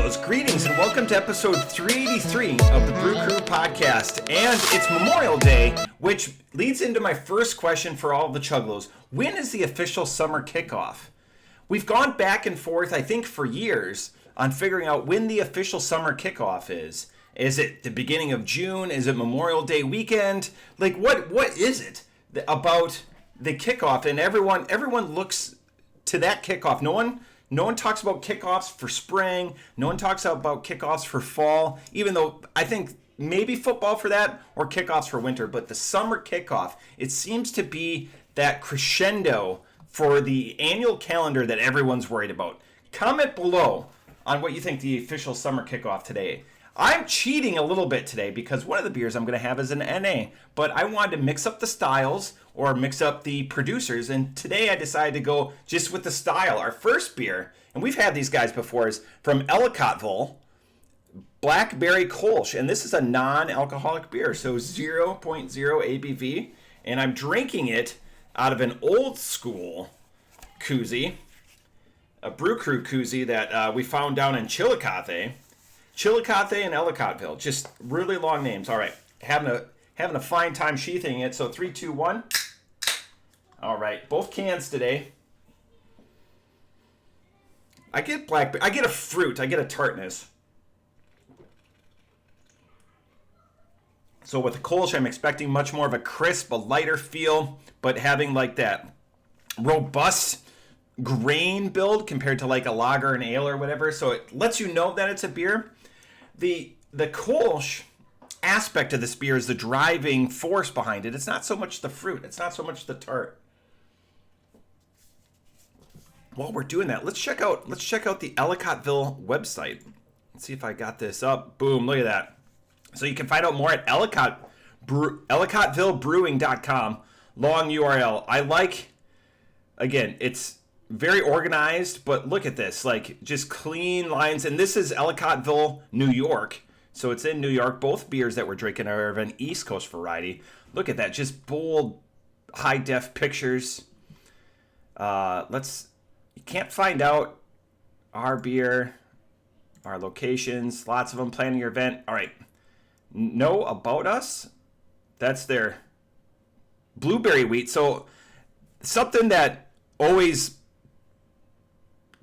Chuggalos, greetings and welcome to episode 383 of the Brew Crew podcast. And it's Memorial Day, which leads into my first question for all of the Chuggalos. When is the official summer kickoff? We've gone back and forth, I think, for years on figuring out when the official summer kickoff is. Is it the beginning of June? Is it Memorial Day weekend? Like, what is it about the kickoff? And everyone looks to that kickoff. No one talks about kickoffs for spring. No one talks about kickoffs for fall, even though I think maybe football for that or kickoffs for winter. But the summer kickoff, it seems to be that crescendo for the annual calendar that everyone's worried about. Comment below on what you think the official summer kickoff today. I'm cheating a little bit today because one of the beers I'm going to have is an NA, but I wanted to mix up the styles or mix up the producers, and today I decided to go just with the style. Our first beer, and we've had these guys before, is from Ellicotville, Blackberry Kolsch, and this is a non-alcoholic beer, so 0.0 ABV, and I'm drinking it out of an old school koozie, a Brew Crew koozie that we found down in Chillicothe and Ellicotville, just really long names. All right, having a fine time sheathing it. So 3, 2, 1. All right, both cans today. I get blackberry. I get a fruit. I get a tartness. So with the Kolsch, I'm expecting much more of a crisp, a lighter feel, but having like that robust grain build compared to like a lager and ale or whatever. So it lets you know that it's a beer. The Kolsch aspect of this beer is the driving force behind it. It's not so much the fruit. It's not so much the tart. While we're doing that, let's check out the Ellicotville website. Let's see if I got this up. Boom, look at that. So you can find out more at Ellicottvillebrewing.com. Long URL. I like, again, it's very organized, but look at this, like just clean lines. And this is Ellicotville, New York. So it's in New York. Both beers that we're drinking are of an East Coast variety. Look at that, just bold, high def pictures. You can't find out our beer, our locations, lots of them, planning your event. All right, know about us. That's their blueberry wheat. So something that always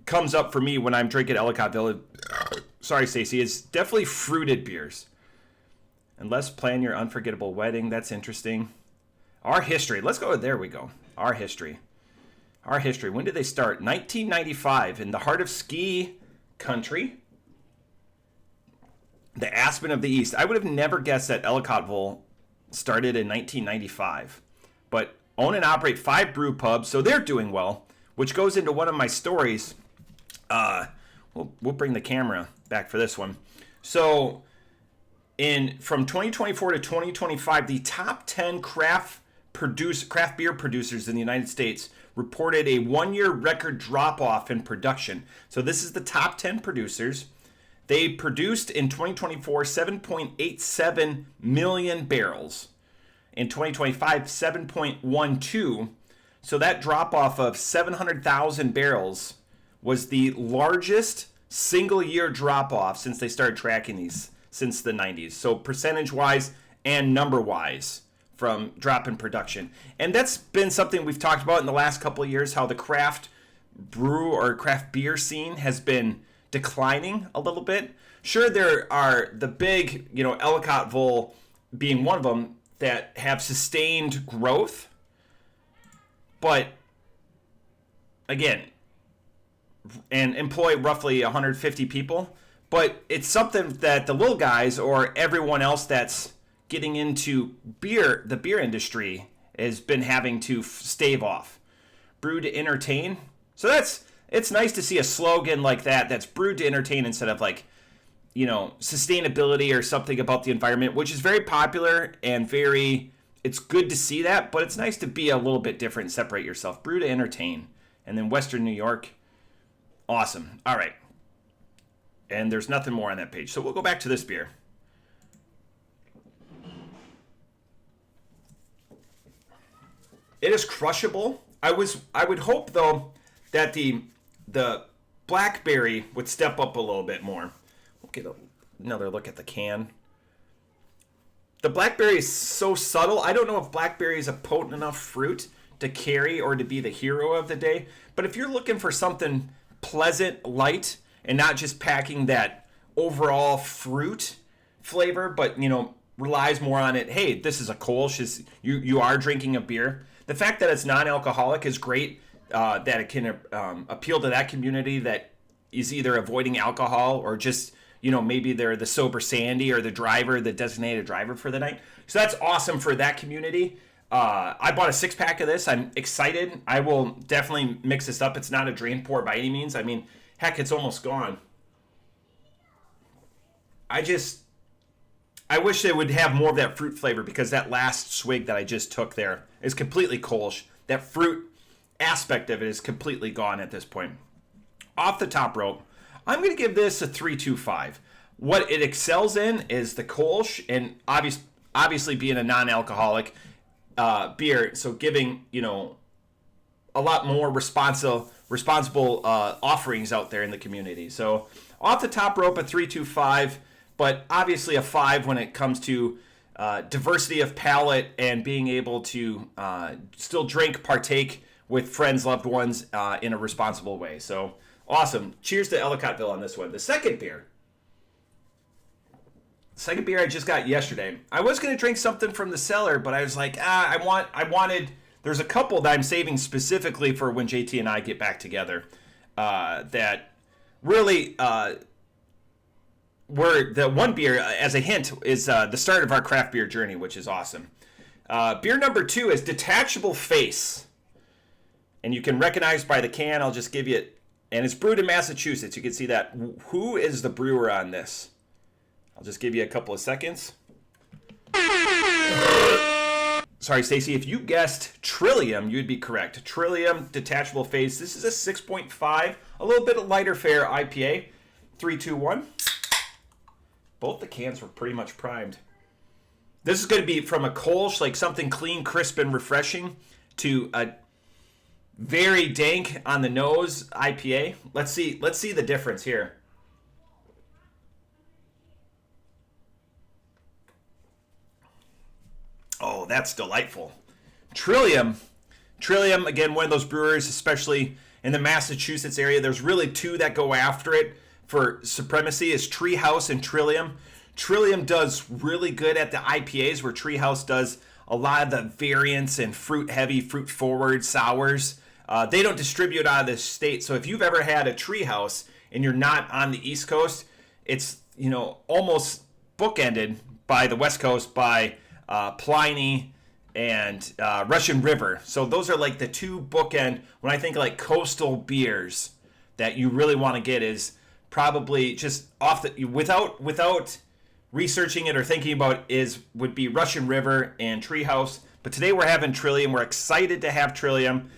comes up for me when I'm drinking Ellicotville, sorry Stacey, is definitely fruited beers. Unless plan your unforgettable wedding. That's interesting. Our history. Let's go. There we go. Our history. When did they start? 1995 in the heart of ski country. The Aspen of the East. I would have never guessed that Ellicotville started in 1995. But own and operate 5 brew pubs, so they're doing well, which goes into one of my stories. We'll bring the camera back for this one. So from 2024 to 2025, the top 10 craft beer producers in the United States reported a 1-year record drop-off in production. So this is the top 10 producers. They produced in 2024 7.87 million barrels. In 2025, 7.12. So that drop-off of 700,000 barrels was the largest single-year drop-off since they started tracking these since the 90s. So percentage-wise and number-wise from drop in production. And that's been something we've talked about in the last couple of years, how the craft brew or craft beer scene has been declining a little bit. Sure, there are the big, Ellicotville being one of them that have sustained growth. But again, and employ roughly 150 people. But it's something that the little guys or everyone else that's getting into the beer industry, has been having to stave off. Brew to entertain. So it's nice to see a slogan like that that's brewed to entertain instead of like, sustainability or something about the environment, which is very popular and it's good to see that, but it's nice to be a little bit different and separate yourself. Brew to entertain. And then Western New York. Awesome. All right. And there's nothing more on that page. So we'll go back to this beer. It is crushable. I would hope though that the Blackberry would step up a little bit more. Get another look at the can. The Blackberry is so subtle. I don't know if Blackberry is a potent enough fruit to carry or to be the hero of the day. But if you're looking for something pleasant, light, and not just packing that overall fruit flavor, but, you know, relies more on it, hey, this is a Kolsch, you are drinking a beer. The fact that it's non-alcoholic is great, that it can appeal to that community that is either avoiding alcohol or just, you know, maybe they're the sober Sandy or the driver, the designated driver for the night. So that's awesome for that community. I bought a 6-pack of this. I'm excited. I will definitely mix this up. It's not a drain pour by any means. I mean, heck, it's almost gone. I wish they would have more of that fruit flavor, because that last swig that I just took there is completely Kolsch. That fruit aspect of it is completely gone at this point. Off the top rope, I'm going to give this a 3.25. What it excels in is the Kolsch, and obviously being a non-alcoholic beer, so giving, you know, a lot more responsible offerings out there in the community. So off the top rope, a 3.25, but obviously a 5 when it comes to diversity of palate and being able to still drink, partake with friends, loved ones in a responsible way. So awesome. Cheers to Ellicotville on this one. The second beer I just got yesterday. I was going to drink something from the cellar, but I was like, I wanted, there's a couple that I'm saving specifically for when JT and I get back together that really were, the one beer, as a hint, is the start of our craft beer journey, which is awesome. Beer number 2 is Detachable Face. And you can recognize by the can, I'll just give you it. And it's brewed in Massachusetts. You can see that. Who is the brewer on this? I'll just give you a couple of seconds. Sorry, Stacy. If you guessed Trillium, you'd be correct. Trillium Detachable Face. This is a 6.5, a little bit lighter fare IPA. 3, 2, 1. Both the cans were pretty much primed. This is going to be from a Kolsch, like something clean, crisp, and refreshing, to a very dank on the nose IPA. Let's see the difference here. Oh, that's delightful. Trillium, again, one of those brewers, especially in the Massachusetts area. There's really 2 that go after it for supremacy, is Treehouse and Trillium. Trillium does really good at the IPAs, where Treehouse does a lot of the variants and fruit-heavy, fruit-forward sours. They don't distribute out of this state, so if you've ever had a Treehouse and you're not on the East Coast, it's, you know, almost bookended by the West Coast by Pliny and Russian River. So those are like the 2 bookend, when I think like coastal beers that you really want to get, is probably just off the, without researching it or thinking about it, would be Russian River and Treehouse. But today we're having Trillium. We're excited to have Trillium.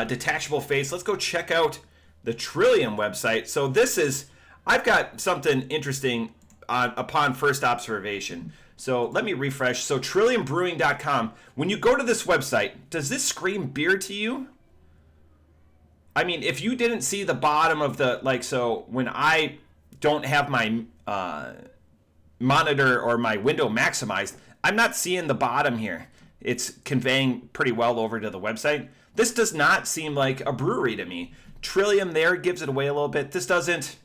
Detachable Face. Let's go check out the Trillium website. So this is, I've got something interesting upon first observation. So let me refresh. So trilliumbrewing.com. When you go to this website, does this scream beer to you? I mean, if you didn't see the bottom of the, like, so when I don't have my monitor or my window maximized, I'm not seeing the bottom here. It's conveying pretty well over to the website. This does not seem like a brewery to me. Trillium there gives it away a little bit. This doesn't.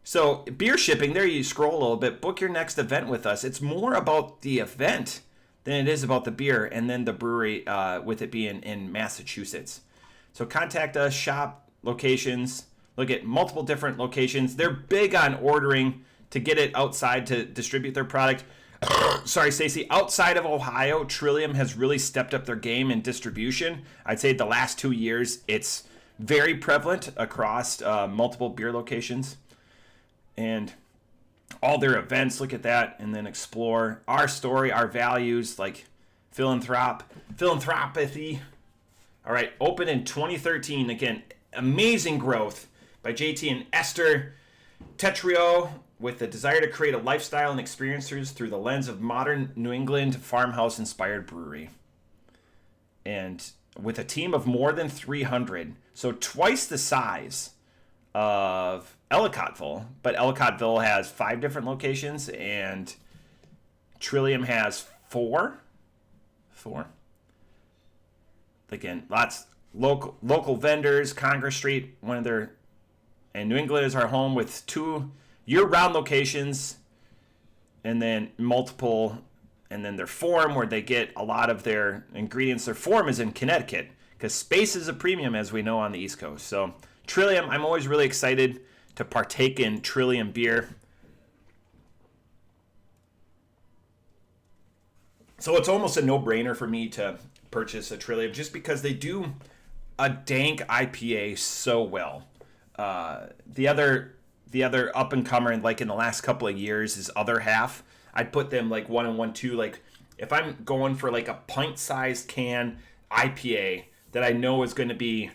So beer shipping, there you scroll a little bit. Book your next event with us. It's more about the event than it is about the beer, and then the brewery with it being in Massachusetts. So contact us, shop, locations. Look at multiple different locations. They're big on ordering to get it outside to distribute their product. Sorry, Stacy. Outside of Ohio, Trillium has really stepped up their game in distribution. I'd say the last 2 years, it's very prevalent across multiple beer locations. And all their events, look at that, and then explore our story, our values, like philanthropy. All right, open in 2013. Again, amazing growth by JT and Esther Tetrio, with the desire to create a lifestyle and experiences through the lens of modern New England farmhouse-inspired brewery. And with a team of more than 300, so twice the size of Ellicotville, but Ellicotville has 5 different locations, and Trillium has 4. Again, lots local vendors. Congress Street, one of their, and New England is our home with 2 year-round locations, and then multiple, and then their farm where they get a lot of their ingredients. Their farm is in Connecticut because space is a premium, as we know, on the East Coast. So Trillium, I'm always really excited to partake in Trillium beer. So it's almost a no-brainer for me to purchase a Trillium just because they do a dank IPA so well. The other up-and-comer, like in the last couple of years, is Other Half. I'd put them like 1 and 1, 2. Like if I'm going for like a pint-sized can IPA that I know is going to be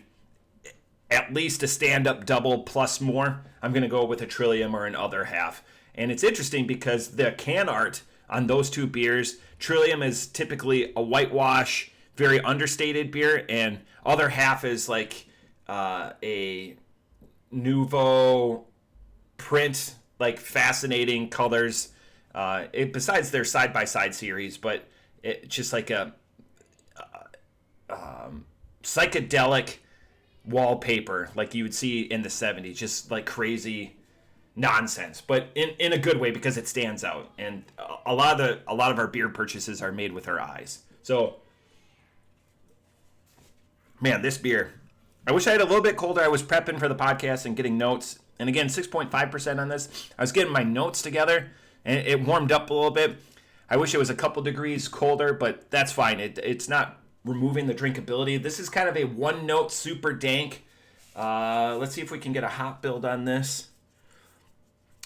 at least a stand-up double plus more, I'm going to go with a Trillium or an Other Half. And it's interesting because the can art on those 2 beers, Trillium is typically a whitewash, very understated beer, and Other Half is like a nouveau print, like fascinating colors. Besides their side-by-side series, but it's just like a psychedelic wallpaper like you would see in the 70s, just like crazy nonsense, but in a good way because it stands out. And a lot of our beer purchases are made with our eyes. So, man, this beer, I wish I had a little bit colder. I was prepping for the podcast and getting notes, and again, 6.5% on this. I was getting my notes together, and it warmed up a little bit. I wish it was a couple degrees colder, but that's fine. It's not removing the drinkability. This is kind of a one-note, super dank. Let's see if we can get a hop build on this.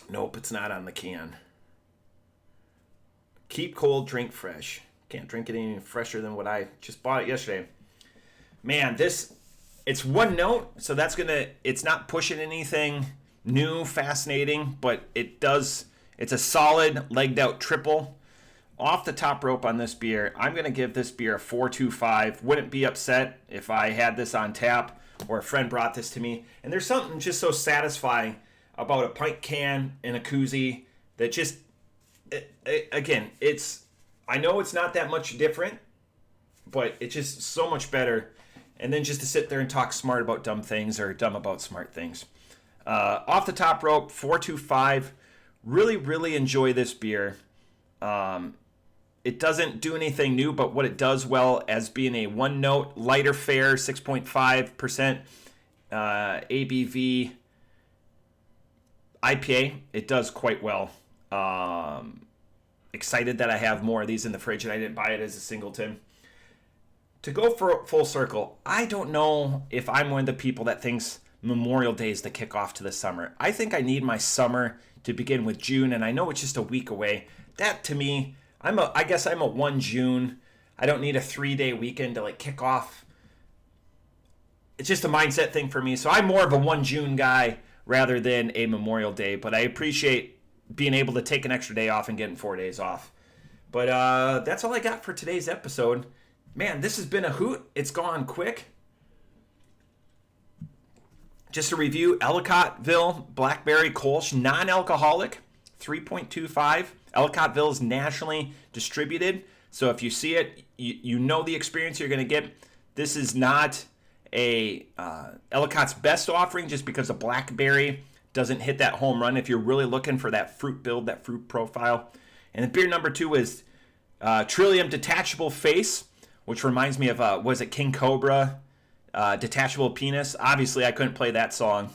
Nope, it's not on the can. Keep cold, drink fresh. Can't drink it any fresher than what I just bought it yesterday. Man, it's one note, so it's not pushing anything new, fascinating, but it's a solid legged out triple. Off the top rope on this beer, I'm going to give this beer a 4.25. Wouldn't be upset if I had this on tap or a friend brought this to me. And there's something just so satisfying about a pint can and a koozie that just, again, I know it's not that much different, but it's just so much better. And then just to sit there and talk smart about dumb things or dumb about smart things. Off the top rope, 4.25. Really, really enjoy this beer. It doesn't do anything new, but what it does well as being a one-note, lighter fare, 6.5% ABV IPA, it does quite well. Excited that I have more of these in the fridge and I didn't buy it as a singleton. To go for full circle, I don't know if I'm one of the people that thinks Memorial Day is the kickoff to the summer. I think I need my summer to begin with June, and I know it's just a week away. That, to me, I guess I'm a 1 June. I don't need a 3-day weekend to like kick off. It's just a mindset thing for me. So I'm more of a 1 June guy rather than a Memorial Day. But I appreciate being able to take an extra day off and getting 4 days off. But that's all I got for today's episode. Man, this has been a hoot. It's gone quick. Just to review, Ellicotville Blackberry Kolsch, non-alcoholic, 3.25. Ellicotville is nationally distributed, so if you see it, you know the experience you're going to get. This is not a Ellicott's best offering just because the Blackberry doesn't hit that home run if you're really looking for that fruit build, that fruit profile. And the beer number 2 is Trillium Detachable Face, which reminds me of, was it King Cobra? Detachable Penis. Obviously, I couldn't play that song.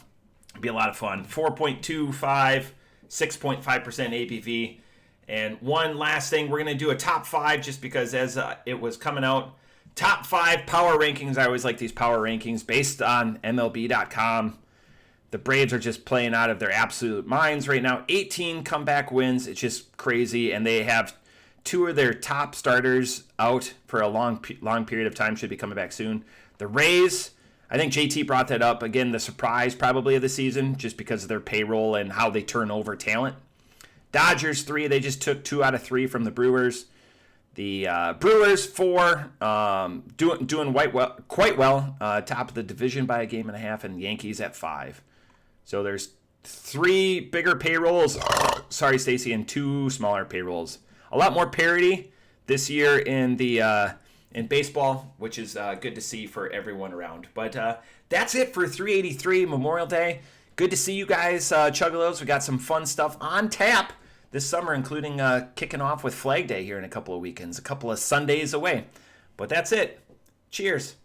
It'd be a lot of fun. 4.25, 6.5% ABV. And one last thing, we're going to do a top 5 just because as it was coming out. Top 5 power rankings. I always like these power rankings based on MLB.com. The Braves are just playing out of their absolute minds right now. 18 comeback wins. It's just crazy. And they have 2 of their top starters out for a long period of time. Should be coming back soon. The Rays, I think JT brought that up. Again, the surprise probably of the season just because of their payroll and how they turn over talent. Dodgers, 3. They just took 2 out of 3 from the Brewers. The Brewers, 4. Doing quite well. Top of the division by a game and a half. And Yankees at 5. So there's 3 bigger payrolls. Sorry, Stacy, and 2 smaller payrolls. A lot more parity this year in the in baseball, which is good to see for everyone around. But that's it for 383 Memorial Day. Good to see you guys, Chuggalos. We got some fun stuff on tap this summer, including kicking off with Flag Day here in a couple of weekends, a couple of Sundays away. But that's it. Cheers.